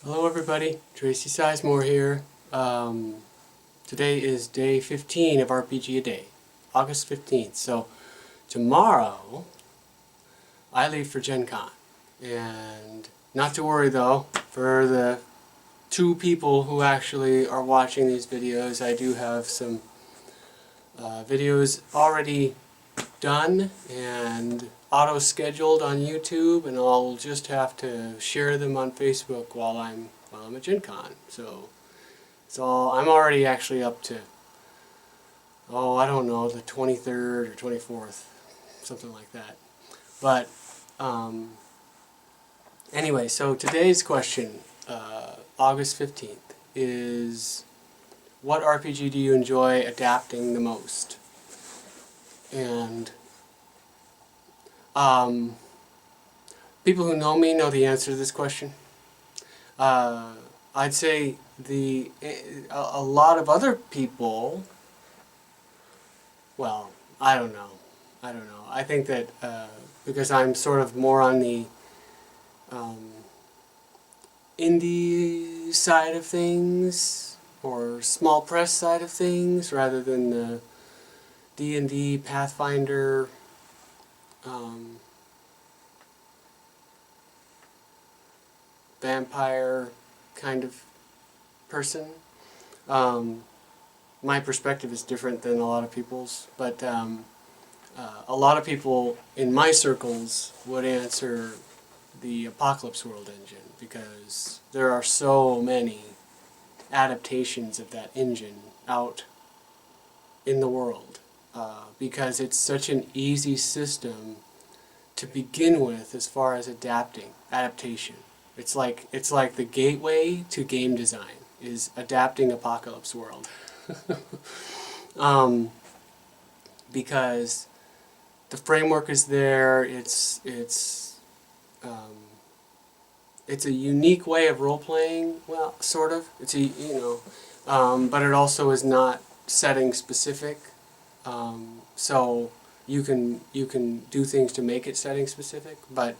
Hello everybody, Tracy Sizemore here. Today is day 15 of RPG A Day, August 15th. So tomorrow I leave for Gen Con. And not to worry though, for the two people who actually are watching these videos, I do have some videos already done and auto-scheduled on YouTube, and I'll just have to share them on Facebook while I'm at Gen Con. So I'm already actually up to, I don't know, the 23rd or 24th, something like that. But anyway, so today's question, August 15th, is what RPG do you enjoy adapting the most? And people who know me know the answer to this question. I'd say a lot of other people, well, I don't know. I think that because I'm sort of more on the indie side of things, or small press side of things, rather than the D&D, Pathfinder, vampire kind of person. My perspective is different than a lot of people's, but a lot of people in my circles would answer the Apocalypse World engine, because there are so many adaptations of that engine out in the world, because it's such an easy system to begin with as far as adaptation. It's like the gateway to game design is adapting Apocalypse World. Because the framework is there. It's a unique way of role playing. Well, sort of. It's but it also is not setting specific. So you can do things to make it setting specific, but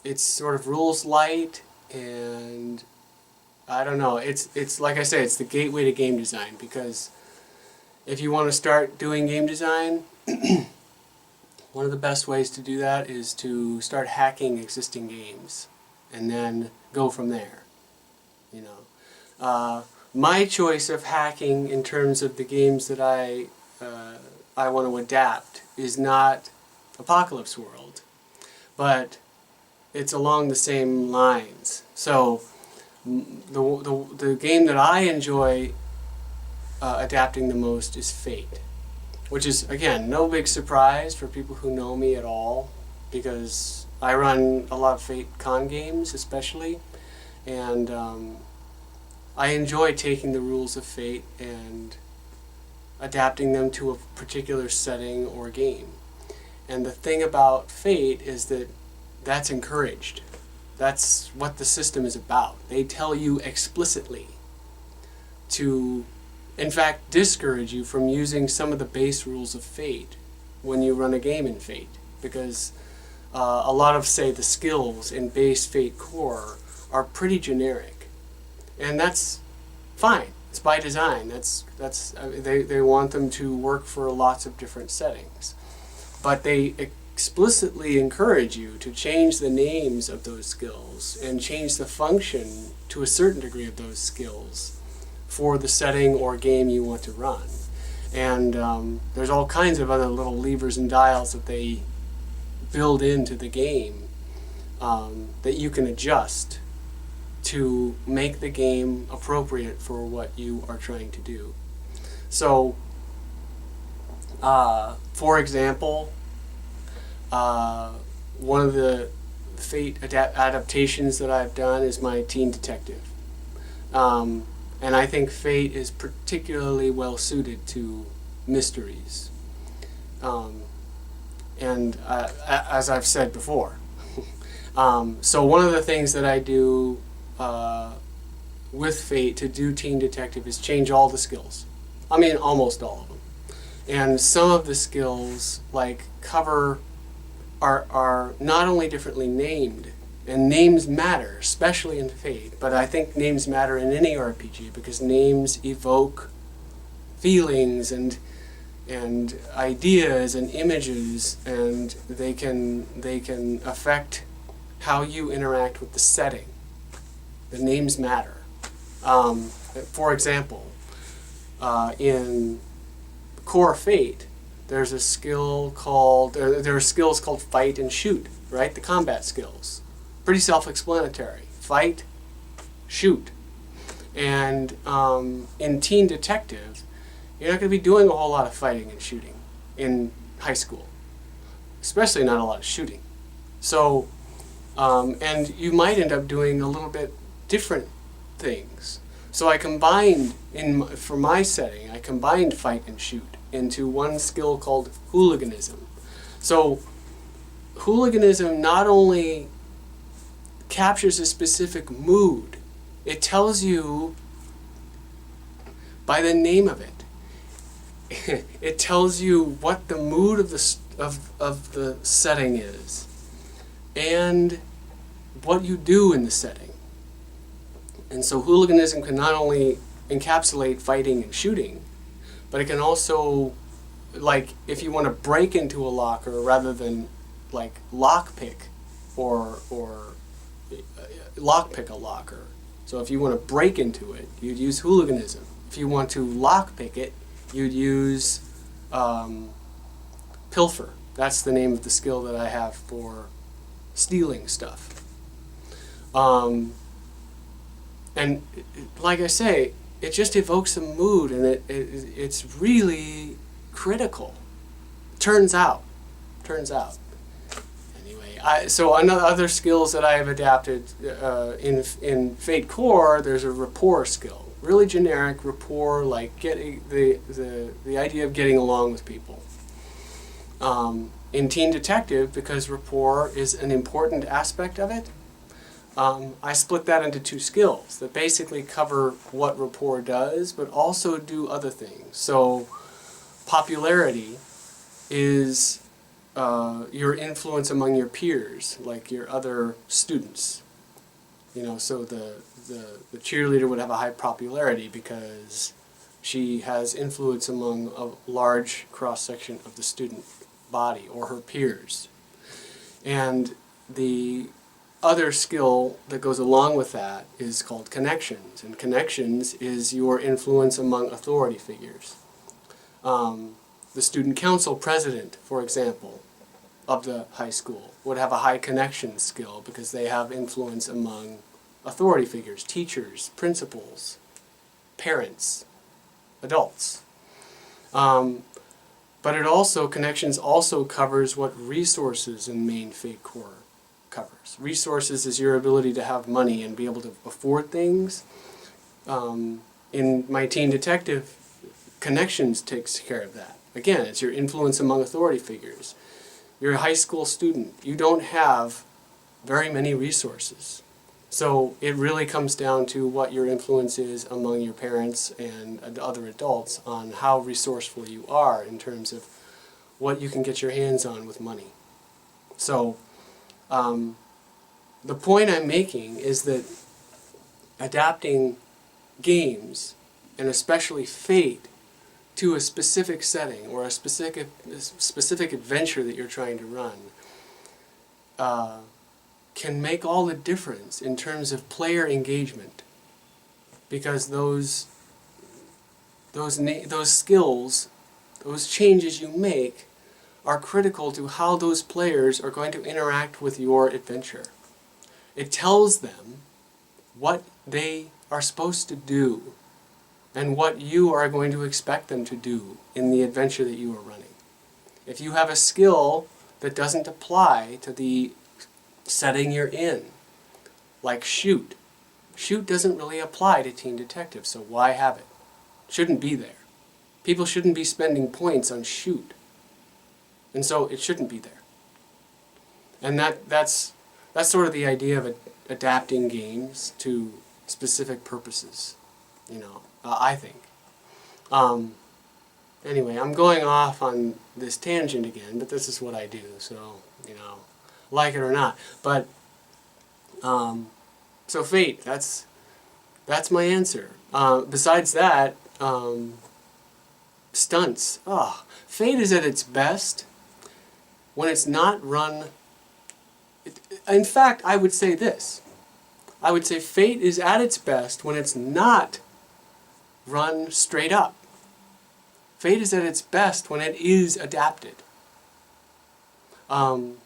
it's sort of rules light, and I don't know. It's like I say, it's the gateway to game design, because if you want to start doing game design, one of the best ways to do that is to start hacking existing games, and then go from there. My choice of hacking in terms of the games that I want to adapt is not Apocalypse World, but it's along the same lines. So the game that I enjoy adapting the most is Fate, which is, again, no big surprise for people who know me at all, because I run a lot of Fate con games especially, and I enjoy taking the rules of Fate and adapting them to a particular setting or game. And the thing about Fate is that that's encouraged. That's what the system is about. They tell you explicitly to, in fact, discourage you from using some of the base rules of Fate when you run a game in Fate, because a lot of, say, the skills in base Fate core are pretty generic. And that's fine. It's by design. They want them to work for lots of different settings. But they explicitly encourage you to change the names of those skills and change the function to a certain degree of those skills for the setting or game you want to run. And there's all kinds of other little levers and dials that they build into the game that you can adjust to make the game appropriate for what you are trying to do. So, for example, one of the Fate adaptations that I've done is my Teen Detective. And I think Fate is particularly well suited to mysteries. And as I've said before. So one of the things that I do with Fate to do Teen Detective is change all the skills. I mean, almost all of them. And some of the skills, like cover, are not only differently named And names matter, especially in Fate, but I think names matter in any RPG because names evoke feelings and ideas and images, and they can affect how you interact with the setting. The names matter. For example, in Core Fate, there's a skill called there are skills called Fight and Shoot, right? The combat skills. Pretty self-explanatory. Fight, shoot. And in Teen Detective, you're not going to be doing a whole lot of fighting and shooting in high school, especially not a lot of shooting. So, and you might end up doing a little bit different things. So I combined, for my setting, I combined fight and shoot into one skill called hooliganism. So hooliganism not only captures a specific mood, it tells you by the name of it. It tells you what the mood of the setting is and what you do in the setting. And so hooliganism can not only encapsulate fighting and shooting, but it can also, like, if you want to break into a locker rather than like lockpick or lockpick a locker. So if you want to break into it, you'd use hooliganism. If you want to lockpick it, you'd use pilfer. That's the name of the skill that I have for stealing stuff. And like I say, it just evokes a mood, and it's really critical. Turns out. Anyway, so other skills that I have adapted in Fate Core, there's a rapport skill. Really generic rapport, like getting the idea of getting along with people. In Teen Detective, because rapport is an important aspect of it, I split that into two skills that basically cover what rapport does, but also do other things. So popularity is your influence among your peers, like your other students. You know, so the cheerleader would have a high popularity because she has influence among a large cross-section of the student body or her peers. And the other skill that goes along with that is called connections, and connections is your influence among authority figures. The student council president, for example, of the high school would have a high connection skill because they have influence among authority figures, teachers, principals, parents, adults. But it also, connections also covers what resources in main Fate Core covers. Resources is your ability to have money and be able to afford things. In my Teen Detective, connections takes care of that. Again, it's your influence among authority figures. You're a high school student. You don't have very many resources. So it really comes down to what your influence is among your parents and other adults on how resourceful you are in terms of what you can get your hands on with money. So the point I'm making is that adapting games, and especially Fate, to a specific setting or a specific adventure that you're trying to run can make all the difference in terms of player engagement, because those skills, those changes you make, are critical to how those players are going to interact with your adventure. It tells them what they are supposed to do and what you are going to expect them to do in the adventure that you are running. If you have a skill that doesn't apply to the setting you're in, like shoot. Shoot doesn't really apply to Teen Detective, so why have it? Shouldn't be there. People shouldn't be spending points on shoot. And so it shouldn't be there. And that's sort of the idea of adapting games to specific purposes, you know, I think. Anyway, I'm going off on this tangent again, but this is what I do, so, you know, like it or not. But So Fate, that's my answer. Besides that, stunts. Fate is at its best when it's not run. In fact, I would say this. I would say Fate is at its best when it's not run straight up. Fate is at its best when it is adapted. And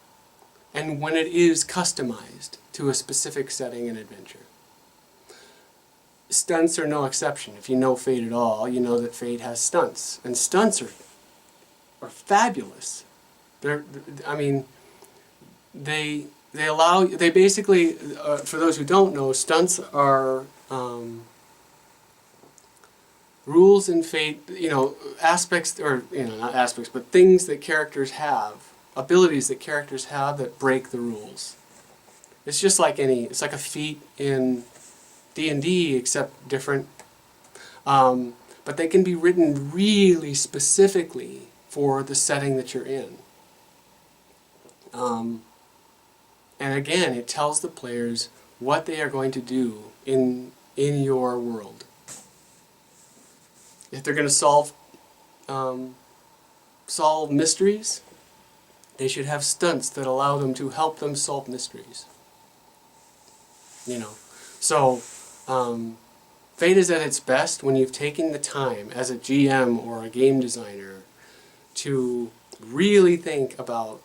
when it is customized to a specific setting and adventure. Stunts are no exception. If you know Fate at all, you know that Fate has stunts. And stunts are fabulous. I mean, they basically, for those who don't know, stunts are rules in Fate, aspects, or, not aspects, but things that characters have, abilities that characters have that break the rules. It's just like it's like a feat in D&D, except different. But they can be written really specifically for the setting that you're in. And again, it tells the players what they are going to do in your world. If they're going to solve mysteries, they should have stunts that allow them to help them solve mysteries. So Fate is at its best when you've taken the time as a GM or a game designer to really think about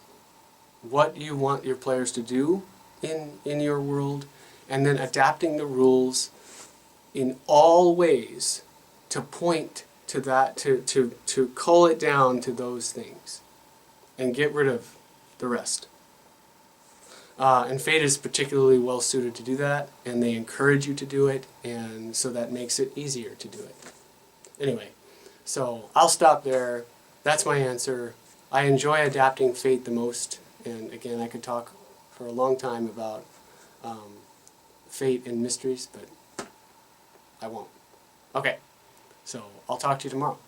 what you want your players to do in your world, and then adapting the rules in all ways to point to that, to cull it down to those things and get rid of the rest. And Fate is particularly well suited to do that, and they encourage you to do it, and so that makes it easier to do it. Anyway, so I'll stop there. That's my answer. I enjoy adapting Fate the most, and again, I could talk for a long time about Fate and mysteries, but I won't. Okay, so I'll talk to you tomorrow.